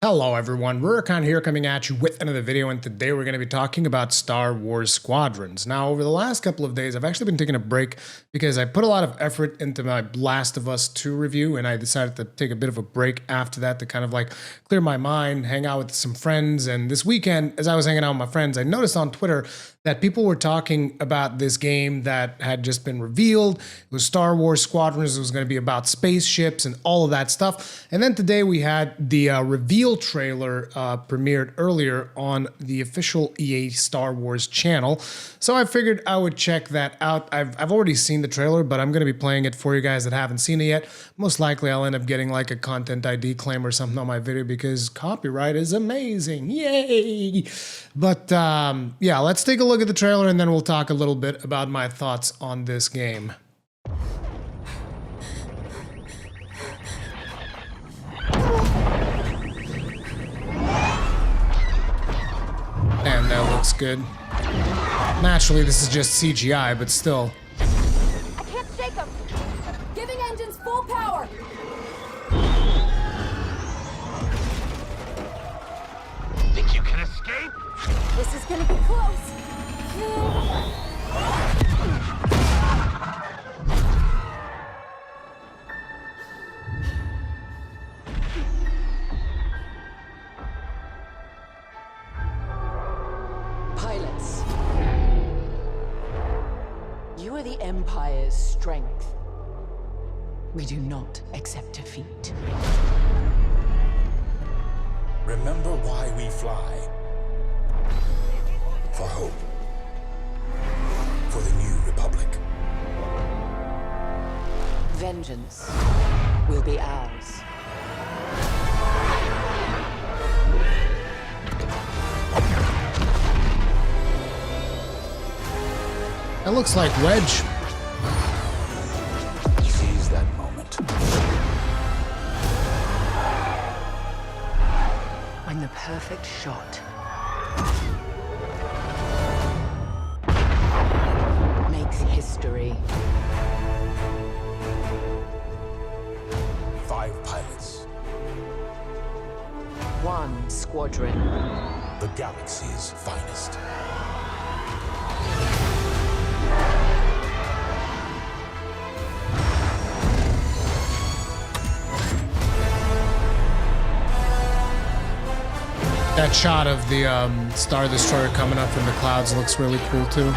Hello everyone, Rurikhan here coming at you with another video, and today we're going to be talking about Star Wars Squadrons. Now, over the last couple of days, I've actually been taking a break because I put a lot of effort into my Last of Us 2 review, and I decided to take a bit of a break after that to kind of like clear my mind, hang out with some friends. And this weekend, as I was hanging out with my friends, I noticed on Twitter that people were talking about this game that had just been revealed. It was Star Wars Squadrons. It was going to be about spaceships and all of that stuff. And then today we had the reveal trailer premiered earlier on the official EA Star Wars channel. So I figured I would check that out. I've already seen the trailer, but I'm going to be playing it for you guys that haven't seen it yet. Most likely I'll end up getting like a content ID claim or something on my video because copyright is amazing. Yay! But yeah, let's take a look at the trailer and then we'll talk a little bit about my thoughts on this game. And that looks good. Naturally, this is just CGI, but still. I can't shake them. Giving engines full power. Think you can escape? This is gonna be close. Pilots, you are the Empire's strength. We do not accept defeat. Remember why we fly. For hope. For the new republic. Vengeance will be ours. That looks like Wedge. Seize that moment. When the perfect shot makes history. 5 pilots. 1 squadron. The galaxy's finest. That shot of the Star Destroyer coming up from the clouds looks really cool too.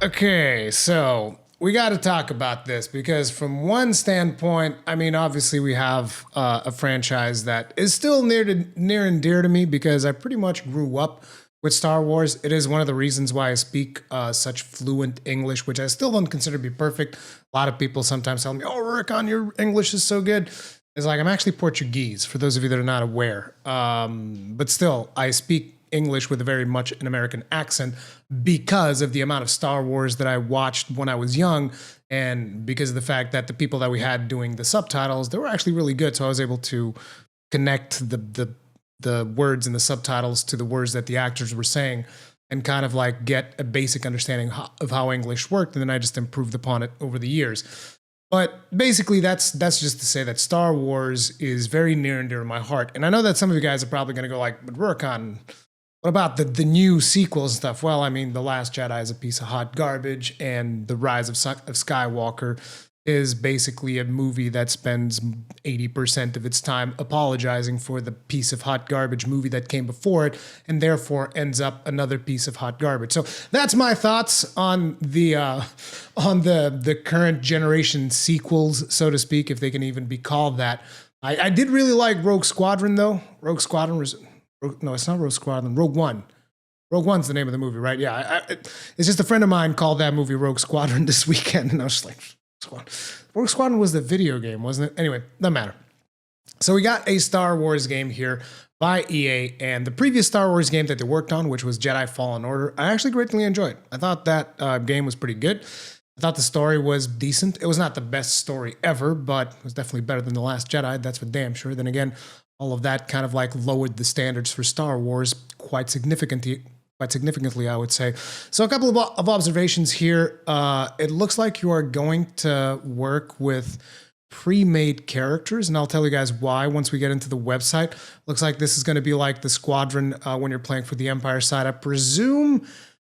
Okay, so we got to talk about this because from one standpoint, I mean, obviously we have a franchise that is still near and dear to me because I pretty much grew up with Star Wars. It is one of the reasons why I speak such fluent English, which I still don't consider to be perfect. A lot of people sometimes tell me, oh, Rurikhan, your English is so good. It's like, I'm actually Portuguese, for those of you that are not aware. But still, I speak English with a very much an American accent because of the amount of Star Wars that I watched when I was young, and because of the fact that the people that we had doing the subtitles, they were actually really good. So I was able to connect the words in the subtitles to the words that the actors were saying and kind of like get a basic understanding of how English worked. And then I just improved upon it over the years. But basically, that's just to say that Star Wars is very near and dear to my heart. And I know that some of you guys are probably going to go like, but Rurikhan, what about the new sequels and stuff? Well, I mean, The Last Jedi is a piece of hot garbage, and The Rise of Skywalker is basically a movie that spends 80% of its time apologizing for the piece of hot garbage movie that came before it, and therefore ends up another piece of hot garbage. So that's my thoughts on the current generation sequels, so to speak, if they can even be called that. I did really like Rogue Squadron, though. Rogue Squadron was... No, it's not Rogue Squadron. Rogue One. Rogue One's the name of the movie, right? Yeah, it's just a friend of mine called that movie Rogue Squadron this weekend, and I was just like... Rogue Squadron was the video game, wasn't it? Anyway, doesn't matter. So we got a Star Wars game here by EA, and the previous Star Wars game that they worked on, which was Jedi Fallen Order, I actually greatly enjoyed. I thought that game was pretty good. I thought the story was decent. It was not the best story ever, but it was definitely better than The Last Jedi, that's for damn sure. Then again, all of that kind of like lowered the standards for Star Wars quite significantly quite significantly, I would say. So a couple of observations here. It looks like you are going to work with pre-made characters, and I'll tell you guys why once we get into the website. Looks like this is going to be like the Squadron when you're playing for the Empire side. I presume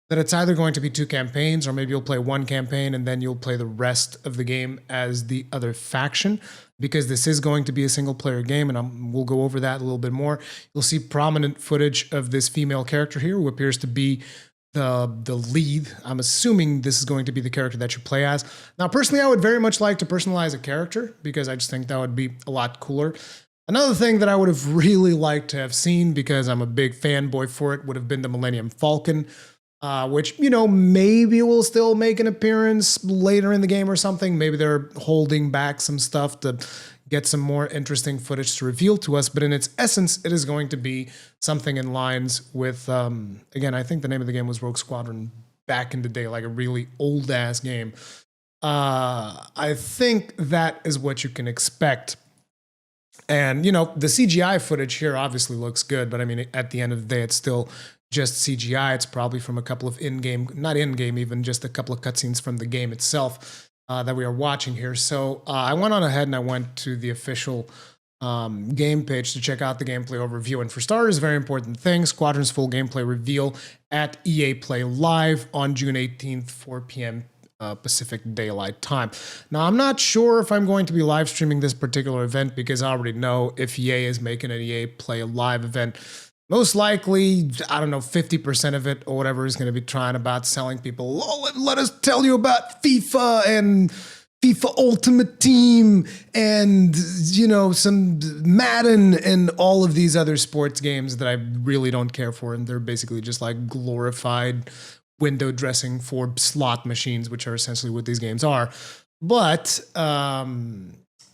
that it's either going to be 2 campaigns, or maybe you'll play 1 campaign and then you'll play the rest of the game as the other faction, because this is going to be a single player game, and we'll go over that a little bit more. You'll see prominent footage of this female character here, who appears to be the lead. I'm assuming this is going to be the character that you play as. Now, personally, I would very much like to personalize a character, because I just think that would be a lot cooler. Another thing that I would have really liked to have seen, because I'm a big fanboy for it, would have been the Millennium Falcon. Which, you know, maybe will still make an appearance later in the game or something. Maybe they're holding back some stuff to get some more interesting footage to reveal to us. But in its essence, it is going to be something in lines with, again, I think the name of the game was Rogue Squadron back in the day, like a really old-ass game. I think that is what you can expect. And, you know, the CGI footage here obviously looks good, but I mean, at the end of the day, it's still just CGI. It's probably from a couple of in-game, not in-game even, just a couple of cutscenes from the game itself that we are watching here. So I went on ahead and I went to the official game page to check out the gameplay overview. And for starters, very important thing, Squadron's full gameplay reveal at EA Play Live on June 18th, 4 p.m. Pacific Daylight Time. Now, I'm not sure if I'm going to be live streaming this particular event, because I already know if EA is making an EA Play Live event, most likely, I don't know, 50% of it or whatever is going to be trying about selling people, oh, let us tell you about FIFA and FIFA Ultimate Team and, you know, some Madden and all of these other sports games that I really don't care for. And they're basically just like glorified window dressing for slot machines, which are essentially what these games are. But I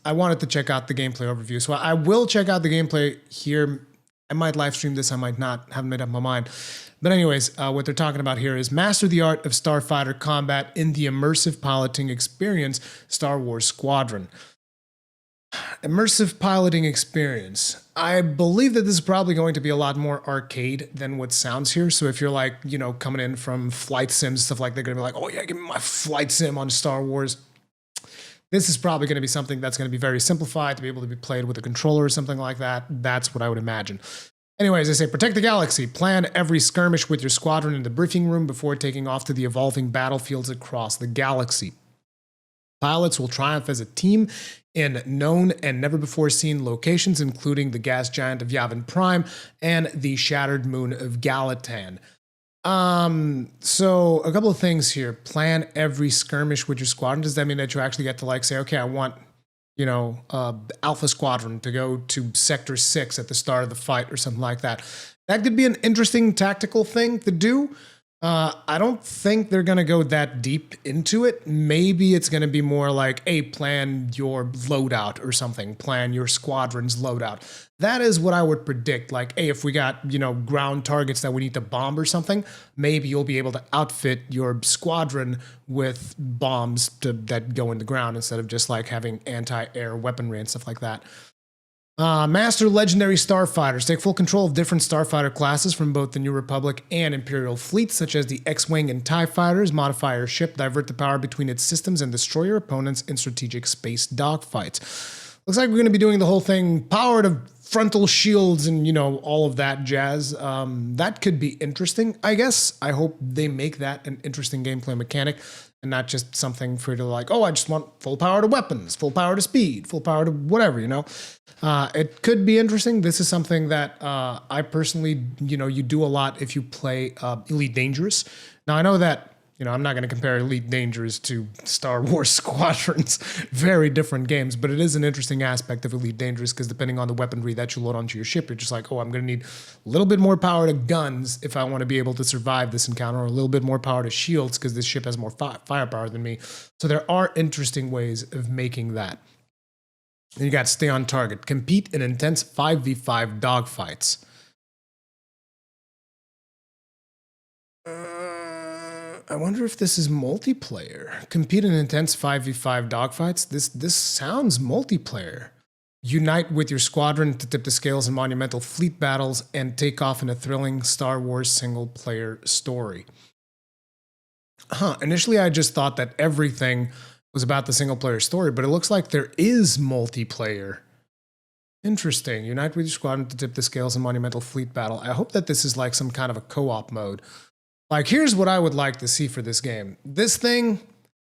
wanted to check out the gameplay overview. So I will check out the gameplay here. I might live stream this, I might not, haven't made up my mind. But anyways, what they're talking about here is master the art of starfighter combat in the immersive piloting experience, Star Wars Squadron. Immersive piloting experience. I believe that this is probably going to be a lot more arcade than what sounds here. So if you're like, you know, coming in from flight sims, stuff like that, they're going to be like, oh yeah, give me my flight sim on Star Wars. This is probably going to be something that's going to be very simplified to be able to be played with a controller or something like that. That's what I would imagine. Anyways, they say, protect the galaxy. Plan every skirmish with your squadron in the briefing room before taking off to the evolving battlefields across the galaxy. Pilots will triumph as a team in known and never-before-seen locations, including the gas giant of Yavin Prime and the shattered moon of Galatan. So a couple of things here. Plan every skirmish with your squadron. Does that mean that you actually get to like say, okay, I want, you know, Alpha Squadron to go to Sector 6 at the start of the fight or something like that? That could be an interesting tactical thing to do. I don't think they're going to go that deep into it. Maybe it's going to be more like, hey, plan your loadout or something. Plan your squadron's loadout. That is what I would predict. Like, hey, if we got, you know, ground targets that we need to bomb or something, maybe you'll be able to outfit your squadron with bombs that go in the ground instead of just like having anti-air weaponry and stuff like that. Master legendary starfighters. Take full control of different starfighter classes from both the New Republic and Imperial fleets, such as the X-Wing and TIE fighters. Modify your ship, divert the power between its systems, and destroy your opponents in strategic space dogfights. Looks like we're going to be doing the whole thing powered of frontal shields and, you know, all of that jazz. That could be interesting, I guess. I hope they make that an interesting gameplay mechanic and not just something for you to like, oh, I just want full power to weapons, full power to speed, full power to whatever, you know. It could be interesting. This is something that I personally, you know, you do a lot if you play Elite Dangerous. Now, I know that, you know, I'm not going to compare Elite Dangerous to Star Wars Squadrons. Very different games, but it is an interesting aspect of Elite Dangerous because depending on the weaponry that you load onto your ship, you're just like, oh, I'm going to need a little bit more power to guns if I want to be able to survive this encounter, or a little bit more power to shields because this ship has more firepower than me. So there are interesting ways of making that. And you got stay on target. Compete in intense 5v5 dogfights. I wonder if this is multiplayer. Compete in intense 5v5 dogfights. This sounds multiplayer. Unite with your squadron to tip the scales in monumental fleet battles and take off in a thrilling Star Wars single-player story. Initially I just thought that everything was about the single-player story, but it looks like there is multiplayer. Interesting. Unite with your squadron to tip the scales in monumental fleet battle. I hope that this is like some kind of a co-op mode. Like, here's what I would like to see for this game. This thing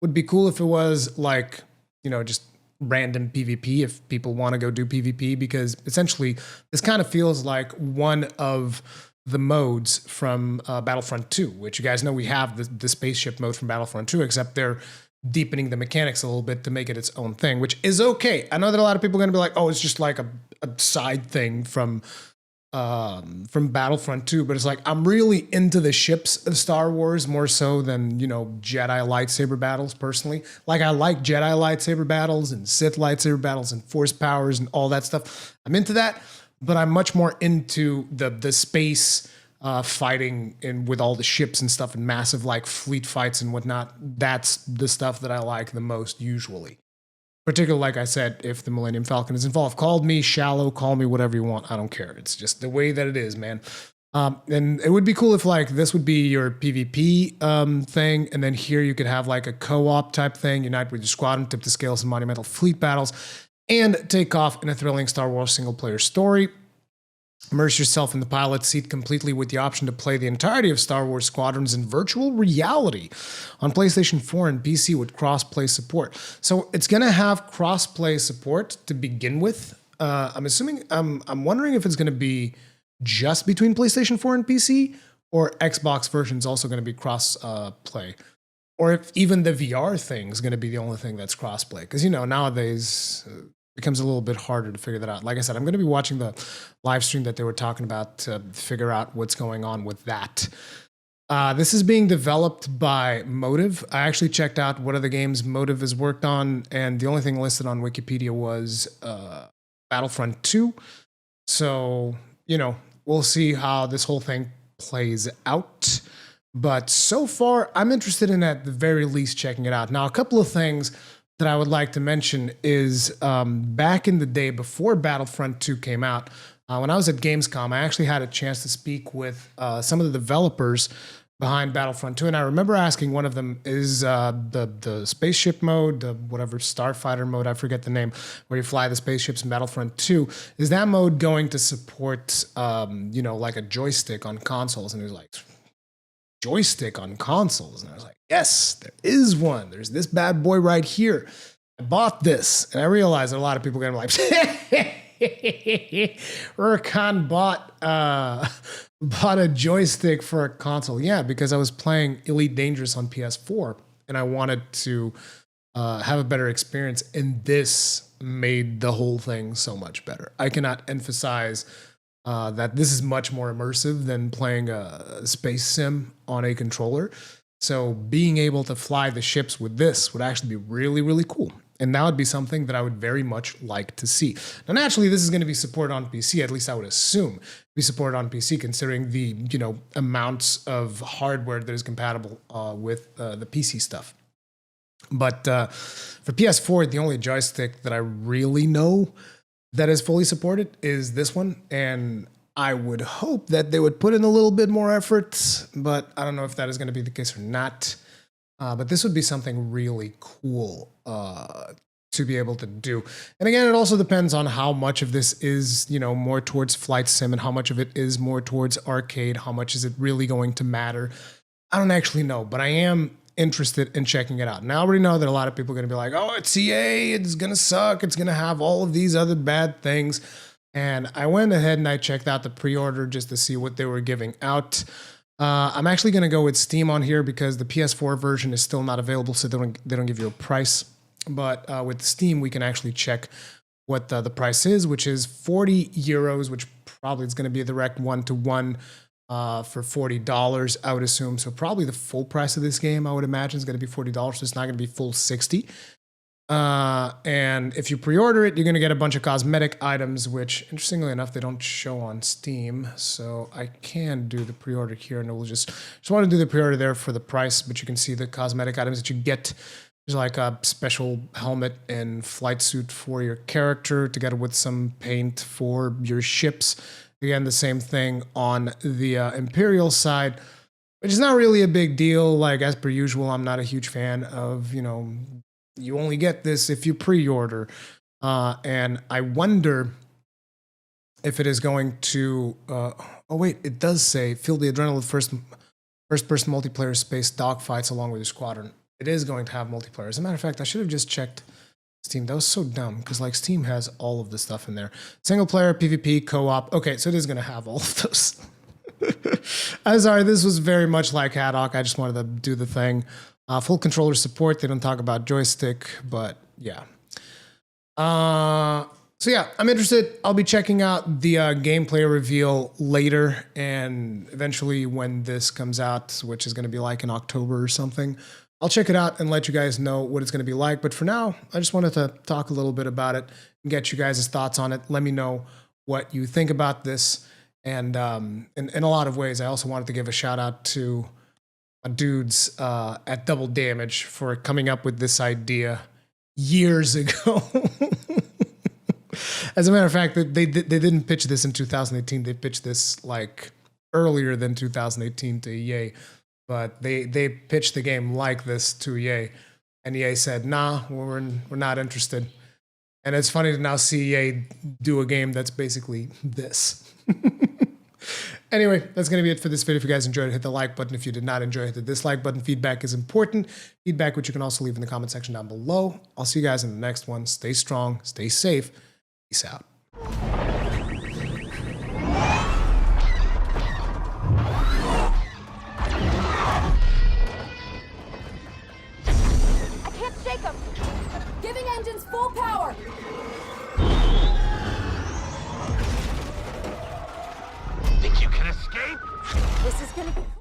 would be cool if it was like, you know, just random PvP if people want to go do PvP, because essentially this kind of feels like one of the modes from Battlefront 2, which you guys know we have the spaceship mode from Battlefront 2, except they're deepening the mechanics a little bit to make it its own thing, which is okay. I know that a lot of people are going to be like, oh, it's just like a side thing from Battlefront 2, but it's like, I'm really into the ships of Star Wars more so than, you know, Jedi lightsaber battles personally. Like, I like Jedi lightsaber battles and Sith lightsaber battles and force powers and all that stuff. I'm into that, but I'm much more into the space fighting and with all the ships and stuff and massive like fleet fights and whatnot. That's the stuff that I like the most usually. Particularly, like I said, if the Millennium Falcon is involved. Call me shallow, call me whatever you want. I don't care. It's just the way that it is, man. And it would be cool if like this would be your PvP thing, and then here you could have like a co-op type thing. Unite with your squadron, tip the scales in monumental fleet battles, and take off in a thrilling Star Wars single-player story. Immerse yourself in the pilot's seat completely with the option to play the entirety of Star Wars Squadrons in virtual reality on PlayStation 4 and PC with cross-play support. So it's going to have cross-play support to begin with. I'm assuming, I'm wondering if it's going to be just between PlayStation 4 and PC, or Xbox version is also going to be cross-play. Or if even the VR thing is going to be the only thing that's cross-play. Because, you know, nowadays becomes a little bit harder to figure that out. Like I said, I'm going to be watching the live stream that they were talking about to figure out what's going on with that. This is being developed by Motive. I actually checked out what other games Motive has worked on, and the only thing listed on Wikipedia was Battlefront 2. So, you know, we'll see how this whole thing plays out. But so far, I'm interested in at the very least checking it out. Now, a couple of things that I would like to mention is back in the day before Battlefront 2 came out, when I was at Gamescom, I actually had a chance to speak with some of the developers behind Battlefront 2, and I remember asking one of them, is the spaceship mode, the whatever starfighter mode, I forget the name, where you fly the spaceships in Battlefront 2, is that mode going to support, you know, like a joystick on consoles? And he was like, joystick on consoles? And I was like, yes, there is one. There's this bad boy right here. I bought this, and I realized that a lot of people are gonna be like, Urkan bought a joystick for a console. Yeah, because I was playing Elite Dangerous on PS4, and I wanted to have a better experience, and this made the whole thing so much better. I cannot emphasize that this is much more immersive than playing a space sim on a controller. So being able to fly the ships with this would actually be really, really cool. And that would be something that I would very much like to see. Now, naturally, this is going to be supported on PC, at least I would assume be supported on PC, considering the, you know, amounts of hardware that is compatible with the PC stuff. But for PS4, the only joystick that I really know that is fully supported is this one, and I would hope that they would put in a little bit more effort, but I don't know if that is going to be the case or not. But this would be something really cool to be able to do. And again, it also depends on how much of this is, you know, more towards flight sim and how much of it is more towards arcade. How much is it really going to matter? I don't actually know, but I am interested in checking it out. Now, I already know that a lot of people are going to be like, oh, it's EA, it's going to suck, it's going to have all of these other bad things. And I went ahead and I checked out the pre-order just to see what they were giving out. I'm actually going to go with Steam on here because the PS4 version is still not available, so they don't give you a price. But with Steam, we can actually check what the price is, which is 40 euros, which probably is going to be a direct one-to-one for $40, I would assume. So probably the full price of this game, I would imagine, is going to be $40. So it's not going to be full 60. And if you pre-order it, you're going to get a bunch of cosmetic items, which interestingly enough, they don't show on Steam. So I can do the pre-order here, and we'll just want to do the pre-order there for the price, but you can see the cosmetic items that you get There's like a special helmet and flight suit for your character, together with some paint for your ships. Again, the same thing on the Imperial side, which is not really a big deal. Like, as per usual, I'm not a huge fan of, you only get this if you pre-order. And I wonder if it is going to... oh, wait, it does say, feel the adrenaline of first-person multiplayer space dogfights along with your squadron. It is going to have multiplayer. As a matter of fact, I should have just checked Steam. That was so dumb, because like Steam has all of this stuff in there. Single player, PvP, co-op. Okay, so it is going to have all of those. I'm sorry, this was very much like Haddock. I just wanted to do the thing. Full controller support. They don't talk about joystick, but yeah. So yeah, I'm interested. I'll be checking out the gameplay reveal later, and eventually when this comes out, which is going to be like in October or something, I'll check it out and let you guys know what it's going to be like. But for now, I just wanted to talk a little bit about it and get you guys' thoughts on it. Let me know what you think about this. And in a lot of ways, I also wanted to give a shout out to my dudes at Double Damage for coming up with this idea years ago. As a matter of fact, they didn't pitch this in 2018. They pitched this like earlier than 2018 to EA. But they pitched the game like this to EA, and EA said, "Nah, we're not interested." And it's funny to now see EA do a game that's basically this. Anyway, that's going to be it for this video. If you guys enjoyed it, hit the like button. If you did not enjoy it, hit the dislike button. Feedback is important. Feedback, which you can also leave in the comment section down below. I'll see you guys in the next one. Stay strong, stay safe. Peace out.